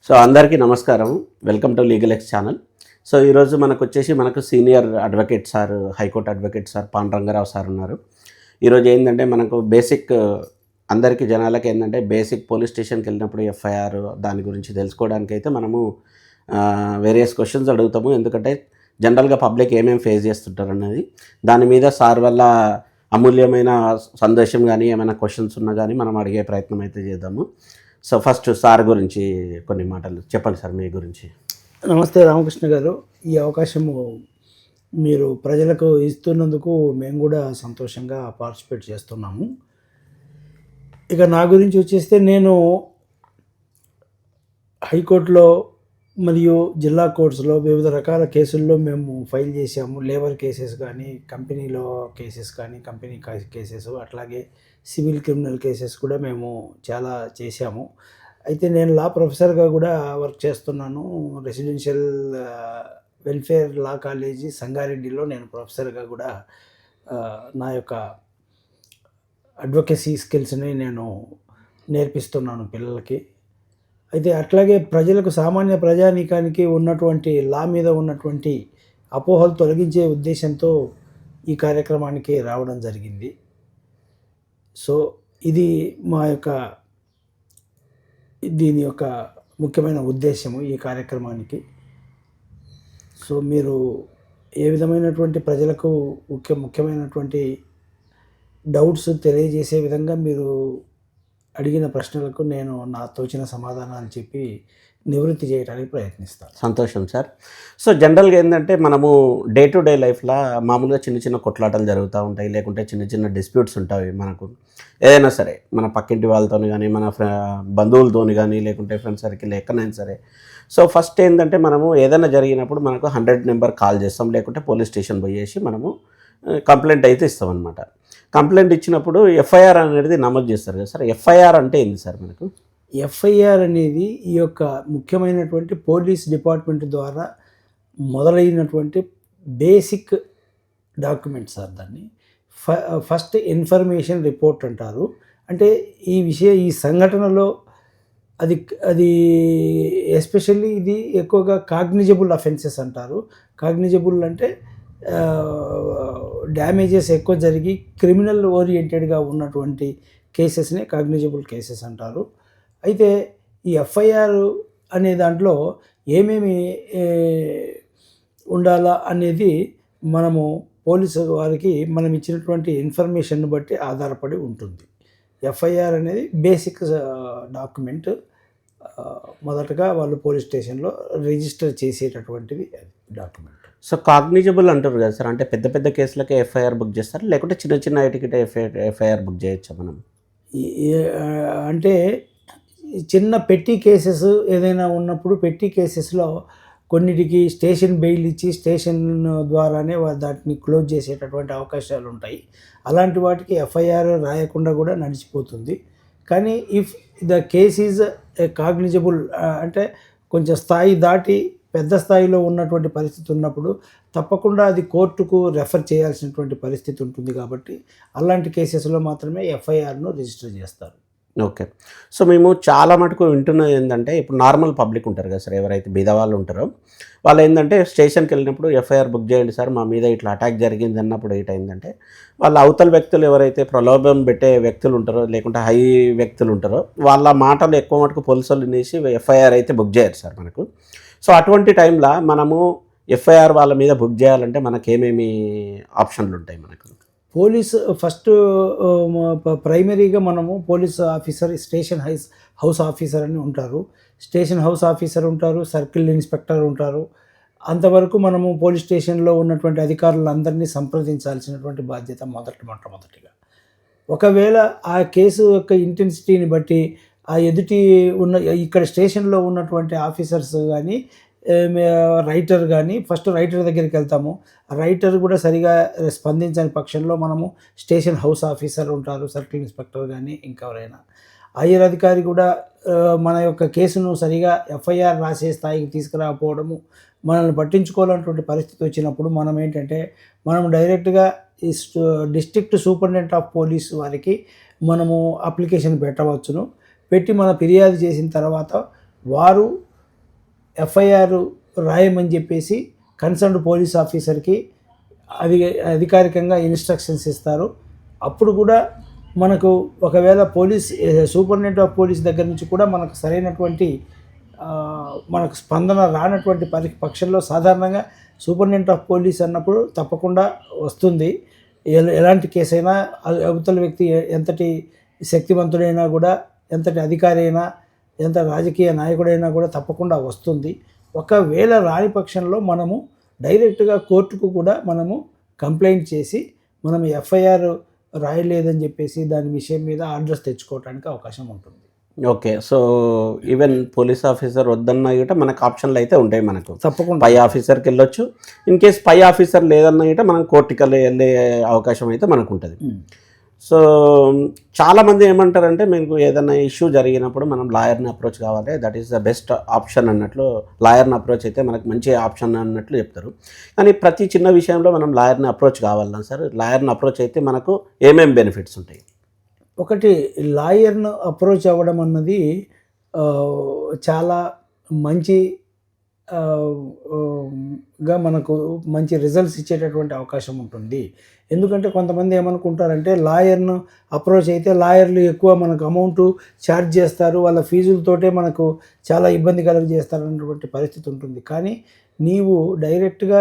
So అందరికీ నమస్కారం. Welcome to legal X channel. So ఈరోజు మనకు senior advocate sir, high court advocate sir Panduranga Rao sir ఉన్నారు. ఈరోజు ఏంటంటే మనకు బేసిక్ అందరికీ జనాలకి ఏంటంటే బేసిక్ పోలీస్ స్టేషన్కి వెళ్ళినప్పుడు ఎఫ్ఐఆర్ దాని గురించి తెలుసుకోవడానికి అయితే మనము వేరియస్ క్వశ్చన్స్ అడుగుతాము. ఎందుకంటే జనరల్గా పబ్లిక్ ఏమేమి ఫేస్ చేస్తుంటారు అన్నది దాని మీద సార్ వల్ల అమూల్యమైన సందేశం కానీ ఏమైనా క్వశ్చన్స్ ఉన్నా కానీ మనం అడిగే ప్రయత్నం అయితే చేద్దాము. సో ఫస్ట్ సార్ గురించి కొన్ని మాటలు చెప్పండి సార్, మీ గురించి. నమస్తే రామకృష్ణ గారు. ఈ అవకాశము మీరు ప్రజలకు ఇస్తున్నందుకు మేము కూడా సంతోషంగా పార్టిసిపేట్ చేస్తున్నాము. ఇక నా గురించి వచ్చేస్తే నేను హైకోర్టులో మరియు జిల్లా కోర్ట్స్లో వివిధ రకాల కేసుల్లో మేము ఫైల్ చేసాము. లేబర్ కేసెస్ కానీ, కంపెనీలో కేసెస్ కానీ, కంపెనీ కేసెస్, అట్లాగే సివిల్ క్రిమినల్ కేసెస్ కూడా మేము చాలా చేశాము. అయితే నేను లా ప్రొఫెసర్గా కూడా వర్క్ చేస్తున్నాను. రెసిడెన్షియల్ వెల్ఫేర్ లా కాలేజీ సంగారెడ్డిలో నేను ప్రొఫెసర్గా కూడా నా యొక్క అడ్వకేసీ స్కిల్స్ని నేను నేర్పిస్తున్నాను పిల్లలకి. అయితే అట్లాగే ప్రజలకు, సామాన్య ప్రజానీకానికి ఉన్నటువంటి లా మీద ఉన్నటువంటి అపోహలు తొలగించే ఉద్దేశంతో ఈ కార్యక్రమానికి రావడం జరిగింది. సో ఇది మా యొక్క దీని యొక్క ముఖ్యమైన ఉద్దేశము ఈ కార్యక్రమానికి. సో మీరు ఏ విధమైనటువంటి ప్రజలకు ముఖ్యమైనటువంటి డౌట్స్ తెలియజేసే విధంగా మీరు అడిగిన ప్రశ్నలకు నేను నా తోచిన సమాధానాలు చెప్పి నివృత్తి చేయడానికి ప్రయత్నిస్తాను. సంతోషం సార్. సో జనరల్గా ఏంటంటే మనము డే టు డే లైఫ్లో మామూలుగా చిన్న చిన్న కొట్లాటలు జరుగుతూ ఉంటాయి, లేకుంటే చిన్న చిన్న డిస్ప్యూట్స్ ఉంటాయి. మనకు ఏదైనా సరే మన పక్కింటి వాళ్ళతో కానీ, మన బంధువులతో కానీ, లేకుంటే ఫ్రెండ్స్ సర్కిల్ ఎక్కడైనా సరే. సో ఫస్ట్ ఏంటంటే మనము ఏదైనా జరిగినప్పుడు మనకు 100 నెంబర్ కాల్ చేస్తాం, లేకుంటే పోలీస్ స్టేషన్ పోయేసి మనము కంప్లైంట్ అయితే ఇస్తామన్నమాట. కంప్లైంట్ ఇచ్చినప్పుడు ఎఫ్ఐఆర్ అనేది నమోదు చేస్తారు కదా సార్. ఎఫ్ఐఆర్ అంటే ఏంది సార్ మనకు? ఎఫ్ఐఆర్ అనేది ఈ యొక్క ముఖ్యమైనటువంటి పోలీస్ డిపార్ట్మెంట్ ద్వారా మొదలైనటువంటి బేసిక్ డాక్యుమెంట్ సార్. దాన్ని ఫస్ట్ ఇన్ఫర్మేషన్ రిపోర్ట్ అంటారు. అంటే ఈ సంఘటనలో అది ఎస్పెషల్లీ ఇది ఎక్కువగా కాగ్నిజబుల్ అఫెన్సెస్ అంటారు. కాగ్నిజబుల్ అంటే డ్యామేజెస్ ఎక్కువ జరిగి క్రిమినల్ ఓరియంటెడ్గా ఉన్నటువంటి కేసెస్నే కాగ్నిజబుల్ కేసెస్ అంటారు. అయితే ఈ ఎఫ్ఐఆర్ అనే దాంట్లో ఏమేమి ఉండాలా అనేది మనము పోలీసు వారికి మనం ఇచ్చినటువంటి ఇన్ఫర్మేషన్ను బట్టి ఆధారపడి ఉంటుంది. ఎఫ్ఐఆర్ అనేది బేసిక్ డాక్యుమెంట్. మొదటగా వాళ్ళు పోలీస్ స్టేషన్లో రిజిస్టర్ చేసేటటువంటిది డాక్యుమెంట్. సో కాగ్నిజబుల్ అంటారు కదా సార్, అంటే పెద్ద పెద్ద కేసులకే ఎఫ్ఐఆర్ బుక్ చేస్తారు, లేకుంటే చిన్న చిన్న ఐటికి ఎఫ్ఐఆర్ బుక్ చేయొచ్చా మనం? అంటే చిన్న పెట్టి కేసెస్ ఏదైనా ఉన్నప్పుడు పెట్టి కేసెస్లో కొన్నిటికి స్టేషన్ బెయిల్ ఇచ్చి స్టేషన్ ద్వారానే దాటిని క్లోజ్ చేసేటటువంటి అవకాశాలు ఉంటాయి. అలాంటి వాటికి ఎఫ్ఐఆర్ రాయకుండా కూడా నడిచిపోతుంది. కానీ if the case is cognisable అంటే కొంచెం స్థాయి దాటి పెద్ద స్థాయిలో ఉన్నటువంటి పరిస్థితి ఉన్నప్పుడు తప్పకుండా అది కోర్టుకు రెఫర్ చేయాల్సినటువంటి పరిస్థితి ఉంటుంది. కాబట్టి అలాంటి కేసెస్లో మాత్రమే ఎఫ్ఐఆర్ను రిజిస్టర్ చేస్తారు. ఓకే. సో మేము చాలా మటుకు వింటున్నది ఏంటంటే, ఇప్పుడు నార్మల్ పబ్లిక్ ఉంటారు కదా సార్, ఎవరైతే బీదవాళ్ళు ఉంటారో వాళ్ళు ఏంటంటే స్టేషన్కి వెళ్ళినప్పుడు ఎఫ్ఐఆర్ బుక్ చేయండి సార్, మా మీద ఇట్లా అటాక్ జరిగింది అన్నప్పుడు ఏంటంటే వాళ్ళ అవతల వ్యక్తులు ఎవరైతే ప్రలోభం పెట్టే వ్యక్తులు ఉంటారో, లేకుంటే హై వ్యక్తులు ఉంటారో వాళ్ళ మాటలు ఎక్కువ మటుకు పోలీసులు వినేసి ఎఫ్ఐఆర్ అయితే బుక్ చేయరు సార్ మనకు. సో అటువంటి టైంలో మనము ఎఫ్ఐఆర్ వాళ్ళ మీద బుక్ చేయాలంటే మనకేమేమి ఆప్షన్లు ఉంటాయి మనకు? పోలీసు ఫస్ట్ ప్రైమరీగా మనము police officer, station house officer అని ఉంటారు. స్టేషన్ హౌస్ ఆఫీసర్ ఉంటారు, సర్కిల్ ఇన్స్పెక్టర్ ఉంటారు. అంతవరకు మనము పోలీస్ స్టేషన్లో ఉన్నటువంటి అధికారులందరినీ సంప్రదించాల్సినటువంటి బాధ్యత మొట్టమొదటిగా. ఒకవేళ ఆ కేసు యొక్క ఇంటెన్సిటీని బట్టి ఇక్కడ స్టేషన్లో ఉన్నటువంటి ఆఫీసర్స్ కానీ, రైటర్ కానీ, ఫస్ట్ రైటర్ దగ్గరికి వెళ్తాము. రైటర్ కూడా సరిగా స్పందించని పక్షంలో మనము స్టేషన్ హౌస్ ఆఫీసర్ ఉంటారు, సర్కిల్ ఇన్స్పెక్టర్ కానీ ఇంకెవరైనా. హైయర్ అధికారి కూడా మన యొక్క కేసును సరిగా ఎఫ్ఐఆర్ రాసే స్థాయికి తీసుకురాకపోవడము, మనల్ని పట్టించుకోవాలన్నటువంటి పరిస్థితి వచ్చినప్పుడు మనం డైరెక్ట్గా ఈ డిస్ట్రిక్ట్ సూపరింటెండెంట్ ఆఫ్ పోలీస్ వారికి మనము అప్లికేషన్ పెట్టవచ్చును. పెట్టి మన ఫిర్యాదు చేసిన తర్వాత వారు ఎఫ్ఐఆర్ రాయమని చెప్పేసి కన్సర్న్డ్ పోలీస్ ఆఫీసర్కి అధికారికంగా ఇన్స్ట్రక్షన్స్ ఇస్తారు. అప్పుడు కూడా మనకు ఒకవేళ సూపరింటెండెంట్ ఆఫ్ పోలీస్ దగ్గర నుంచి కూడా మనకు సరైనటువంటి మనకు స్పందన రానటువంటి పక్షంలో సాధారణంగా సూపరింటెండెంట్ ఆఫ్ పోలీస్ అన్నప్పుడు తప్పకుండా వస్తుంది. ఎలాంటి కేసు అయినా అవతల వ్యక్తి ఎంతటి శక్తివంతుడైనా కూడా, ఎంతటి అధికారి అయినా, ఎంత రాజకీయ నాయకుడైనా కూడా తప్పకుండా వస్తుంది. ఒకవేళ రాని పక్షంలో మనము డైరెక్ట్గా కోర్టుకు కూడా మనము కంప్లైంట్ చేసి మనం ఎఫ్ఐఆర్ రాయలేదని చెప్పేసి దాని విషయం మీద ఆర్డర్స్ తెచ్చుకోవడానికి అవకాశం ఉంటుంది. Okay. So even police officer వద్దన్నా గిట మనకు ఆప్షన్లు అయితే ఉంటాయి. మనకు తప్పకుండా పై ఆఫీసర్కి వెళ్ళొచ్చు. ఇన్ కేస్ పై ఆఫీసర్ లేదన్నా గిట మనం కోర్టుకి వెళ్ళే అవకాశం అయితే మనకు ఉంటుంది. సో చాలామంది ఏమంటారంటే మీకు ఏదైనా ఇష్యూ జరిగినప్పుడు మనం లాయర్ని అప్రోచ్ కావాలి, that is the best option అన్నట్లు, లాయర్ని అప్రోచ్ అయితే మనకు మంచి ఆప్షన్ అన్నట్లు చెప్తారు. కానీ ప్రతి చిన్న విషయంలో మనం లాయర్ని అప్రోచ్ కావాలన్నా సార్, లాయర్ని అప్రోచ్ అయితే మనకు ఏమేమి బెనిఫిట్స్ ఉంటాయి? ఒకటి, లాయర్ను అప్రోచ్ అవ్వడం అన్నది చాలా మంచి గా మనకు మంచి రిజల్ట్స్ ఇచ్చేటటువంటి అవకాశం ఉంటుంది. ఎందుకంటే కొంతమంది ఏమనుకుంటారంటే లాయర్ను అప్రోచ్ అయితే లాయర్లు ఎక్కువ మనకు అమౌంట్ ఛార్జ్ చేస్తారు, వాళ్ళ ఫీజులతోటే మనకు చాలా ఇబ్బంది కలుగజేస్తారు అన్నటువంటి పరిస్థితి ఉంటుంది. కానీ నీవు డైరెక్ట్గా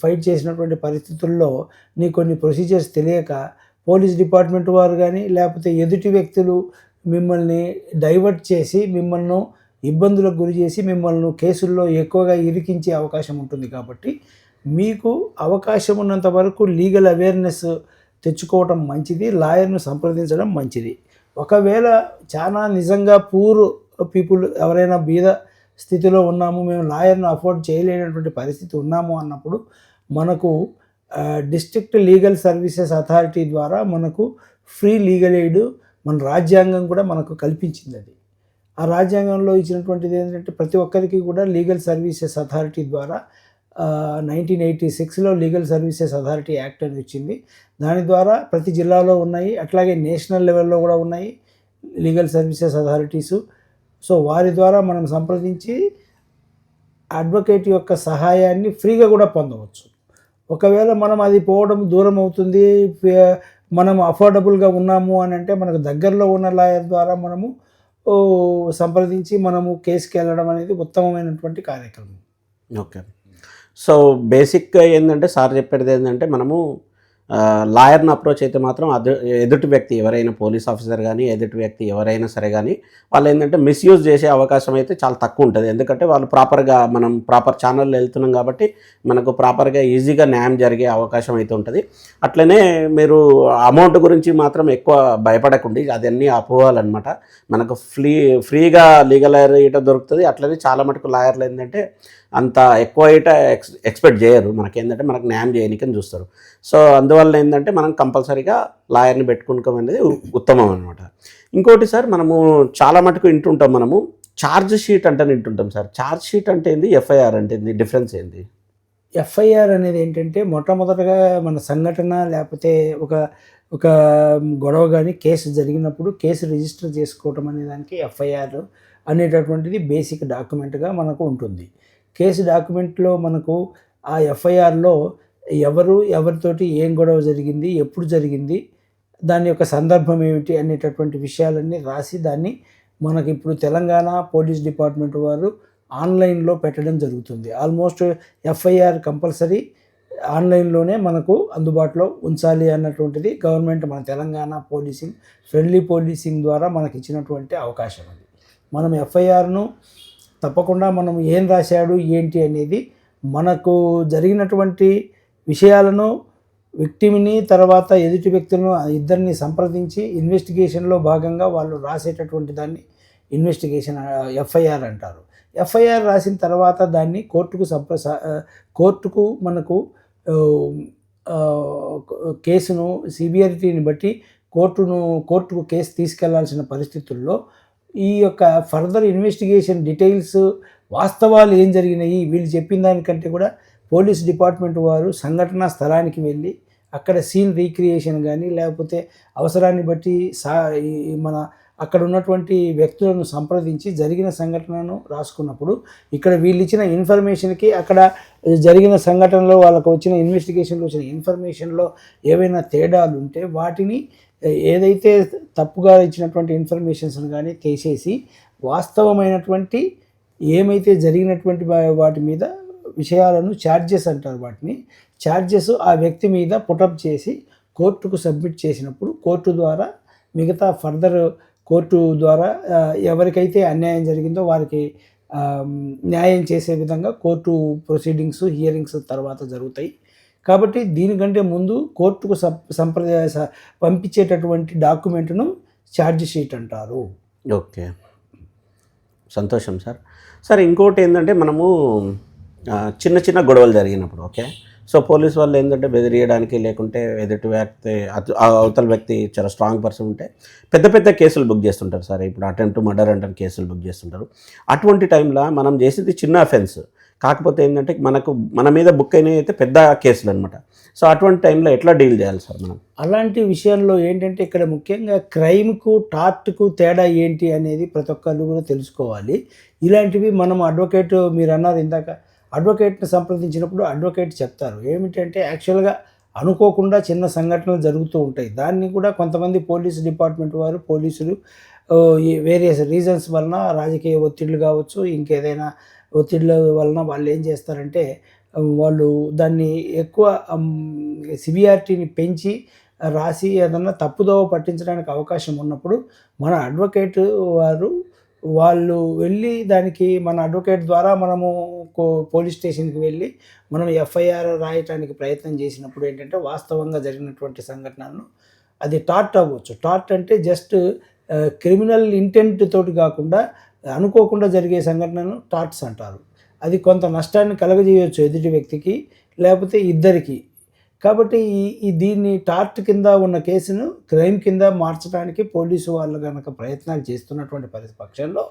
ఫైట్ చేసినటువంటి పరిస్థితుల్లో నీ కొన్ని ప్రొసీజర్స్ తెలియక పోలీస్ డిపార్ట్మెంట్ వారు కానీ లేకపోతే ఎదుటి వ్యక్తులు మిమ్మల్ని డైవర్ట్ చేసి మిమ్మల్ని ఇబ్బందులకు గురి చేసి మిమ్మల్ని కేసుల్లో ఎక్కువగా ఇరికించే అవకాశం ఉంటుంది. కాబట్టి మీకు అవకాశం ఉన్నంత వరకు లీగల్ అవేర్నెస్ తెచ్చుకోవడం మంచిది, లాయర్ను సంప్రదించడం మంచిది. ఒకవేళ చాలా నిజంగా పూర్ పీపుల్ ఎవరైనా బీద స్థితిలో ఉన్నాము, మేము లాయర్ను అఫోర్డ్ చేయలేనటువంటి పరిస్థితి ఉన్నాము అన్నప్పుడు మనకు డిస్ట్రిక్ట్ లీగల్ సర్వీసెస్ అథారిటీ ద్వారా మనకు ఫ్రీ లీగల్ ఎయిడ్ మన రాజ్యాంగం కూడా మనకు కల్పించింది. అది ఆ రాజ్యాంగంలో ఇచ్చినటువంటిది ఏంటంటే ప్రతి ఒక్కరికి కూడా లీగల్ సర్వీసెస్ అథారిటీ ద్వారా 1986లో లీగల్ సర్వీసెస్ అథారిటీ యాక్ట్ అని వచ్చింది. దాని ద్వారా ప్రతి జిల్లాలో ఉన్నాయి, అట్లాగే నేషనల్ లెవెల్లో కూడా ఉన్నాయి లీగల్ సర్వీసెస్ అథారిటీసు. సో వారి ద్వారా మనం సంప్రదించి అడ్వకేట్ యొక్క సహాయాన్ని ఫ్రీగా కూడా పొందవచ్చు. ఒకవేళ మనం అది పోవడం దూరం అవుతుంది, మనం అఫోర్డబుల్గా ఉన్నాము అని అంటే మనకు దగ్గరలో ఉన్న లాయర్ ద్వారా మనము సంప్రదించి మనము కేసుకి వెళ్ళడం అనేది ఉత్తమమైనటువంటి కార్యక్రమం. ఓకే. సో బేసిక్గా ఏంటంటే సార్ చెప్పేది ఏంటంటే మనము లాయర్ని అప్రోచ్ అయితే మాత్రం ఎదుటి వ్యక్తి ఎవరైనా పోలీస్ ఆఫీసర్ కానీ ఎదుటి వ్యక్తి ఎవరైనా సరే కానీ వాళ్ళు ఏంటంటే మిస్యూజ్ చేసే అవకాశం అయితే చాలా తక్కువ ఉంటుంది. ఎందుకంటే వాళ్ళు ప్రాపర్గా మనం ప్రాపర్ ఛానల్లో వెళ్తున్నాం కాబట్టి మనకు ప్రాపర్గా ఈజీగా న్యాయం జరిగే అవకాశం అయితే ఉంటుంది. అట్లనే మీరు అమౌంట్ గురించి మాత్రం ఎక్కువ భయపడకండి, అదన్నీ అపోవాలన్నమాట. మనకు ఫ్రీగా లీగల్ లాయర్ ఇట దొరుకుతుంది. అట్లనే చాలా మటుకు లాయర్లు ఏంటంటే అంత ఎక్కువ ఇట ఎక్స్పెక్ట్ చేయరు, మనకేంటంటే మనకు న్యాయం చేయడానికని చూస్తారు. సో అందువల్ల ఏంటంటే మనం కంపల్సరీగా లాయర్ని పెట్టుకోవడం అనేది ఉత్తమం అనమాట. ఇంకోటి సార్, మనము చాలా మటుకు వింటుంటాం, మనము ఛార్జ్ షీట్ అంటే వింటుంటాం సార్. ఛార్జ్ షీట్ అంటే ఏంది, ఎఫ్ఐఆర్ అంటే ఏంది, డిఫరెన్స్ ఏంది? ఎఫ్ఐఆర్ అనేది ఏంటంటే మొట్టమొదటగా మన సంఘటన లేకపోతే ఒక గొడవ కానీ కేసు జరిగినప్పుడు కేసు రిజిస్టర్ చేసుకోవటం అనే దానికి ఎఫ్ఐఆర్ అనేటటువంటిది బేసిక్ డాక్యుమెంట్గా మనకు ఉంటుంది. కేసు డాక్యుమెంట్లో మనకు ఆ ఎఫ్ఐఆర్లో ఎవరితోటి ఏం గొడవ జరిగింది, ఎప్పుడు జరిగింది, దాని యొక్క సందర్భం ఏమిటి అనేటటువంటి విషయాలన్నీ రాసి దాన్ని మనకి ఇప్పుడు తెలంగాణ పోలీస్ డిపార్ట్మెంట్ వారు ఆన్లైన్లో పెట్టడం జరుగుతుంది. ఆల్మోస్ట్ ఎఫ్ఐఆర్ కంపల్సరీ ఆన్లైన్లోనే మనకు అందుబాటులో ఉంచాలి అన్నటువంటిది గవర్నమెంట్ మన తెలంగాణ పోలీసింగ్ ఫ్రెండ్లీ పోలీసింగ్ ద్వారా మనకి ఇచ్చినటువంటి అవకాశం. అది మనం ఎఫ్ఐఆర్ను తప్పకుండా మనం ఏం రాశాడు ఏంటి అనేది మనకు జరిగినటువంటి విషయాలను విక్టిమ్ని తర్వాత ఎదుటి వ్యక్తులను ఇద్దరిని సంప్రదించి ఇన్వెస్టిగేషన్లో భాగంగా వాళ్ళు రాసేటటువంటి దాన్ని ఇన్వెస్టిగేషన్ ఎఫ్ఐఆర్ అంటారు. ఎఫ్ఐఆర్ రాసిన తర్వాత దాన్ని కోర్టుకు మనకు కేసును సివియారిటీని బట్టి కోర్టుకు కేసు తీసుకెళ్లాల్సిన పరిస్థితుల్లో ఈ యొక్క ఫర్దర్ ఇన్వెస్టిగేషన్ డీటెయిల్స్ వాస్తవాలు ఏం జరిగినాయి వీళ్ళు చెప్పిన దానికంటే కూడా పోలీస్ డిపార్ట్మెంట్ వారు సంఘటనా స్థలానికి వెళ్ళి అక్కడ సీన్ రీక్రియేషన్ కానీ లేకపోతే అవసరాన్ని బట్టి మన అక్కడ ఉన్నటువంటి వ్యక్తులను సంప్రదించి జరిగిన సంఘటనను రాసుకున్నప్పుడు ఇక్కడ వీళ్ళు ఇచ్చిన ఇన్ఫర్మేషన్కి అక్కడ జరిగిన సంఘటనలో వాళ్ళకు వచ్చిన ఇన్వెస్టిగేషన్లో వచ్చిన ఇన్ఫర్మేషన్లో ఏవైనా తేడాలు ఉంటే వాటిని ఏదైతే తప్పుగా ఇచ్చినటువంటి ఇన్ఫర్మేషన్స్ని కానీ తీసేసి వాస్తవమైనటువంటి ఏమైతే జరిగినటువంటి వాటి మీద విషయాలను ఛార్జెస్ అంటారు, వాటిని ఛార్జెస్ ఆ వ్యక్తి మీద పుటప్ చేసి కోర్టుకు సబ్మిట్ చేసినప్పుడు కోర్టు ద్వారా మిగతా ఫర్దర్ కోర్టు ద్వారా ఎవరికైతే అన్యాయం జరిగిందో వారికి న్యాయం చేసే విధంగా కోర్టు ప్రొసీడింగ్స్ హియరింగ్స్ తర్వాత జరుగుతాయి. కాబట్టి దీనికంటే ముందు కోర్టుకు పంపించేటటువంటి డాక్యుమెంట్ను ఛార్జ్ షీట్ అంటారు. ఓకే, సంతోషం సార్. సార్ ఇంకోటి ఏంటంటే మనము చిన్న చిన్న గొడవలు జరిగినప్పుడు ఓకే, సో పోలీస్ వాళ్ళు ఏంటంటే బెదిరియడానికి లేకుంటే ఎదుటి వ్యక్తి అవతల వ్యక్తి చాలా స్ట్రాంగ్ పర్సన్ ఉంటే పెద్ద పెద్ద కేసులు బుక్ చేస్తుంటారు సార్. ఇప్పుడు అటెంప్ట్ మర్డర్ అంటే కేసులు బుక్ చేస్తుంటారు. అటువంటి టైంలో మనం చేసేది చిన్న అఫెన్స్, కాకపోతే ఏంటంటే మన మీద బుక్ అయినవి అయితే పెద్ద కేసులు అనమాట. సో అటువంటి టైంలో ఎట్లా డీల్ చేయాలి సార్ మనం? అలాంటి విషయాల్లో ఏంటంటే ఇక్కడ ముఖ్యంగా క్రైమ్కు టార్ట్కు తేడా ఏంటి అనేది ప్రతి ఒక్కరు కూడా తెలుసుకోవాలి. ఇలాంటివి మనం అడ్వకేట్, మీరు అన్నారు ఇందాక, అడ్వకేట్ని సంప్రదించినప్పుడు అడ్వకేట్ చెప్తారు ఏమిటంటే యాక్చువల్గా అనుకోకుండా చిన్న సంఘటనలు జరుగుతూ ఉంటాయి. దాన్ని కూడా కొంతమంది పోలీస్ డిపార్ట్మెంట్ వారు, పోలీసులు వేరియస్ రీజన్స్ వలన, రాజకీయ ఒత్తిళ్ళు కావచ్చు, ఇంకేదైనా ఒత్తిళ్ళ వలన వాళ్ళు ఏం చేస్తారంటే వాళ్ళు దాన్ని ఎక్కువ సివియారిటీని పెంచి రాసి ఏదన్నా తప్పుదోవ పట్టించడానికి అవకాశం ఉన్నప్పుడు మన అడ్వకేట్ వాళ్ళు వెళ్ళి దానికి మన అడ్వకేట్ ద్వారా మనము పోలీస్ స్టేషన్కి వెళ్ళి మనం ఎఫ్ఐఆర్ రాయటానికి ప్రయత్నం చేసినప్పుడు ఏంటంటే వాస్తవంగా జరిగినటువంటి సంఘటనలను అది టార్ట్ అవ్వచ్చు. టార్ట్ అంటే జస్ట్ క్రిమినల్ ఇంటెంట్ తోటి కాకుండా అనుకోకుండా జరిగే సంఘటనను టార్ట్స్ అంటారు. అది కొంత నష్టాన్ని కలగజేయవచ్చు ఎదుటి వ్యక్తికి, లేకపోతే ఇద్దరికి. కాబట్టి దీన్ని టార్ట్ కింద ఉన్న కేసును క్రైమ్ కింద మార్చడానికి పోలీసు వాళ్ళు కనుక ప్రయత్నాలు చేస్తున్నటువంటి పక్షంలో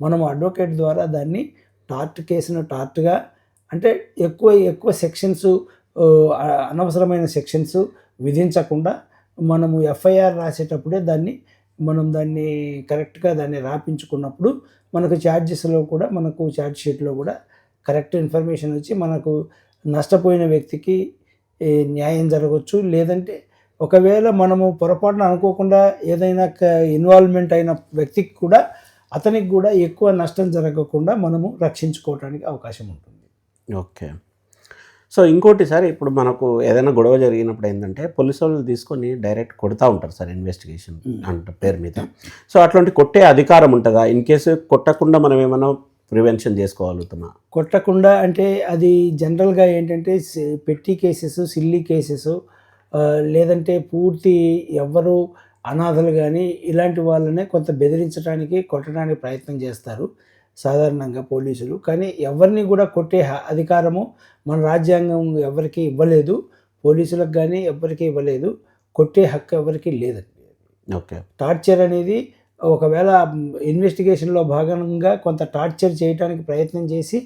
మనం అడ్వకేట్ ద్వారా దాన్ని టార్ట్ కేసును టార్ట్గా, అంటే ఎక్కువ సెక్షన్స్, అనవసరమైన సెక్షన్స్ విధించకుండా మనము ఎఫ్ఐఆర్ రాసేటప్పుడే మనం దాన్ని కరెక్ట్గా దాన్ని రాపించుకున్నప్పుడు మనకు ఛార్జెస్లో కూడా, మనకు ఛార్జ్ షీట్లో కూడా కరెక్ట్ ఇన్ఫర్మేషన్ వచ్చి మనకు నష్టపోయిన వ్యక్తికి న్యాయం జరగవచ్చు. లేదంటే ఒకవేళ మనము పొరపాటున అనుకోకుండా ఏదైనా ఇన్వాల్వ్మెంట్ అయిన వ్యక్తికి కూడా, అతనికి కూడా ఎక్కువ నష్టం జరగకుండా మనము రక్షించుకోవడానికి అవకాశం ఉంటుంది. ఓకే, సో ఇంకోటి సార్, ఇప్పుడు మనకు ఏదైనా గొడవ జరిగినప్పుడు ఏంటంటే పోలీసు వాళ్ళు తీసుకొని డైరెక్ట్ కొడతా ఉంటారు సార్ ఇన్వెస్టిగేషన్ అంటే పేరు మీద. సో అట్లాంటి కొట్టే అధికారం ఉంటుందా? ఇన్ కేసు కొట్టకుండా మనం ఏమైనా ప్రివెన్షన్ చేసుకోగలుగుతున్నా? కొట్టకుండా అంటే అది జనరల్గా ఏంటంటే పెట్టి కేసెస్, సిల్లీ కేసెస్, లేదంటే పూర్తి ఎవ్వరు అనాథలు కానీ ఇలాంటి వాళ్ళనే కొంత బెదిరించడానికి, కొట్టడానికి ప్రయత్నం చేస్తారు సాధారణంగా పోలీసులు. కానీ ఎవరిని కూడా కొట్టే అధికారము మన రాజ్యాంగం ఎవరికి ఇవ్వలేదు, పోలీసులకు కానీ ఎవరికి ఇవ్వలేదు. కొట్టే హక్కు ఎవరికి లేదండి. ఓకే, టార్చర్ అనేది ఒకవేళ ఇన్వెస్టిగేషన్లో భాగంగా కొంత టార్చర్ చేయడానికి ప్రయత్నం చేసి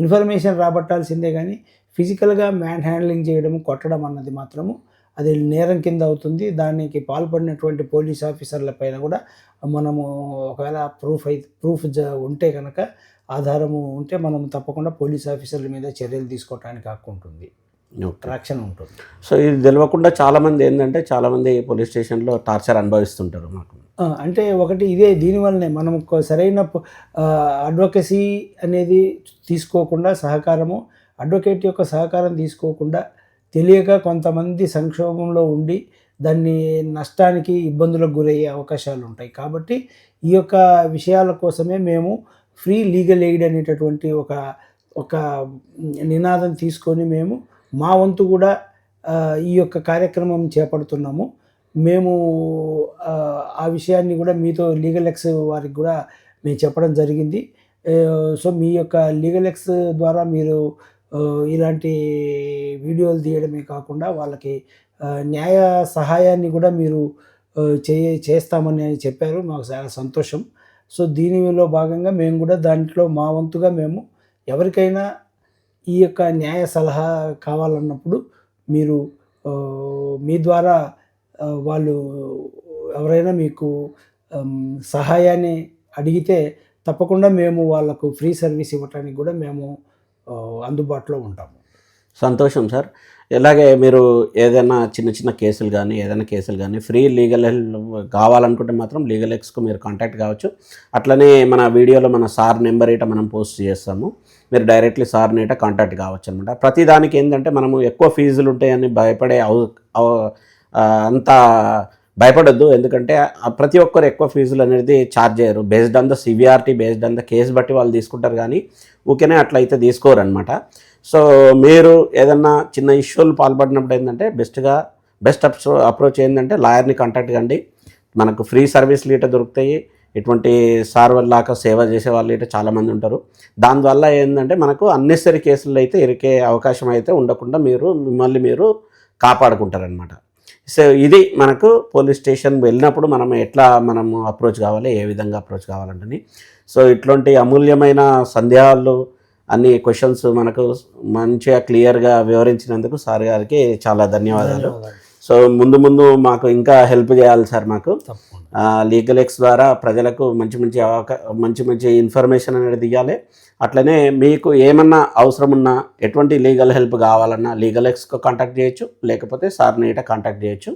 ఇన్ఫర్మేషన్ రాబట్టాల్సిందే, కానీ ఫిజికల్గా మ్యాన్ హ్యాండ్లింగ్ చేయడం, కొట్టడం అన్నది మాత్రము అది నేరం కింద అవుతుంది. దానికి పాల్పడినటువంటి పోలీస్ ఆఫీసర్ల పైన కూడా మనము ఒకవేళ ప్రూఫ్ ఉంటే కనుక, ఆధారము ఉంటే మనం తప్పకుండా పోలీస్ ఆఫీసర్ల మీద చర్యలు తీసుకోవడానికి హక్కు ఉంటుంది, రక్షణ ఉంటుంది. సో ఇది తెలియకుండా చాలామంది ఏంటంటే పోలీస్ స్టేషన్లో టార్చర్ అనుభవిస్తుంటారు. మాకు అంటే ఒకటి ఇదే, దీనివల్లనే మనం సరైన అడ్వకసీ అనేది తీసుకోకుండా, అడ్వకేట్ యొక్క సహకారం తీసుకోకుండా తెలియక కొంతమంది సంక్షోభంలో ఉండి దాన్ని నష్టానికి, ఇబ్బందులకు గురయ్యే అవకాశాలు ఉంటాయి. కాబట్టి ఈ యొక్క విషయాల కోసమే మేము ఫ్రీ లీగల్ ఎయిడ్ అనేటటువంటి ఒక నినాదం తీసుకొని మేము మా వంతు కూడా ఈ యొక్క కార్యక్రమం చేపడుతున్నాము. మేము ఆ విషయాన్ని కూడా మీతో లీగల్ ఎక్స్ వారికి కూడా మేము చెప్పడం జరిగింది. సో మీ యొక్క లీగల్ ఎక్స్ ద్వారా మీరు ఇలాంటి వీడియోలు తీయడమే కాకుండా వాళ్ళకి న్యాయ సహాయాన్ని కూడా మీరు చేస్తామని చెప్పారు. మాకు చాలా సంతోషం. సో దీనిలో భాగంగా మేము కూడా దాంట్లో మా వంతుగా మేము ఎవరికైనా ఈ యొక్క న్యాయ సలహా కావాలన్నప్పుడు మీరు మీ ద్వారా వాళ్ళు ఎవరైనా మీకు సహాయాన్ని అడిగితే తప్పకుండా మేము వాళ్ళకు ఫ్రీ సర్వీస్ ఇవ్వటానికి కూడా మేము అందుబాటులో ఉంటాము. సంతోషం సార్. ఇలాగే మీరు ఏదైనా చిన్న చిన్న కేసులు కానీ ఫ్రీ లీగల్ హెల్ప్ కావాలనుకుంటే మాత్రం లీగల్ ఎక్స్కు మీరు కాంటాక్ట్ కావచ్చు. అట్లనే మన వీడియోలో మన సార్ నెంబర్ ఇట మనం పోస్ట్ చేస్తాము. మీరు డైరెక్ట్లీ సార్ని ఇట కాంటాక్ట్ కావచ్చు అనమాట. ప్రతిదానికి ఏంటంటే మనము ఎక్కువ ఫీజులు ఉంటాయని భయపడే అంత భయపడొద్దు. ఎందుకంటే ప్రతి ఒక్కరు ఎక్కువ ఫీజులు అనేది ఛార్జ్ చేయరు. Based on the severity, based on the case బట్టి వాళ్ళు తీసుకుంటారు, కానీ ఊరికేనే అట్లయితే తీసుకోరు అనమాట. సో మీరు ఏదన్నా చిన్న ఇష్యూలు పాల్పడినప్పుడు ఏంటంటే బెస్ట్ అప్రోచ్ ఏంటంటే లాయర్ని కాంటాక్ట్ కండి. మనకు ఫ్రీ సర్వీస్లు ఇట దొరుకుతాయి. ఇటువంటి సార్ వల్ల సేవ చేసే వాళ్ళు ఇట చాలామంది ఉంటారు. దానివల్ల ఏంటంటే మనకు అన్నెసరీ కేసులు అయితే ఇరికే అవకాశం అయితే ఉండకుండా మిమ్మల్ని మీరు కాపాడుకుంటారనమాట. సో ఇది మనకు పోలీస్ స్టేషన్ వెళ్ళినప్పుడు మనము అప్రోచ్ కావాలి, ఏ విధంగా అప్రోచ్ కావాలంటని. సో ఇట్లాంటి అమూల్యమైన సందేహాలు అన్ని క్వశ్చన్స్ మనకు మంచిగా క్లియర్గా వివరించినందుకు సార్ గారికి చాలా ధన్యవాదాలు. సో ముందు మాకు ఇంకా హెల్ప్ చేయాలి సార్. మాకు లీగల్ ఎక్స్ ద్వారా ప్రజలకు మంచి ఇన్ఫర్మేషన్ అనేది ఇవ్వాలి. అట్లనే మీకు ఏమన్నా అవసరం ఉన్నా, ఎటువంటి లీగల్ హెల్ప్ కావాలన్నా లీగల్ ఎక్స్కు కాంటాక్ట్ చేయొచ్చు, లేకపోతే సార్ని కాంటాక్ట్ చేయొచ్చు.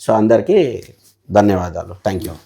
సో అందరికీ ధన్యవాదాలు. Thank you.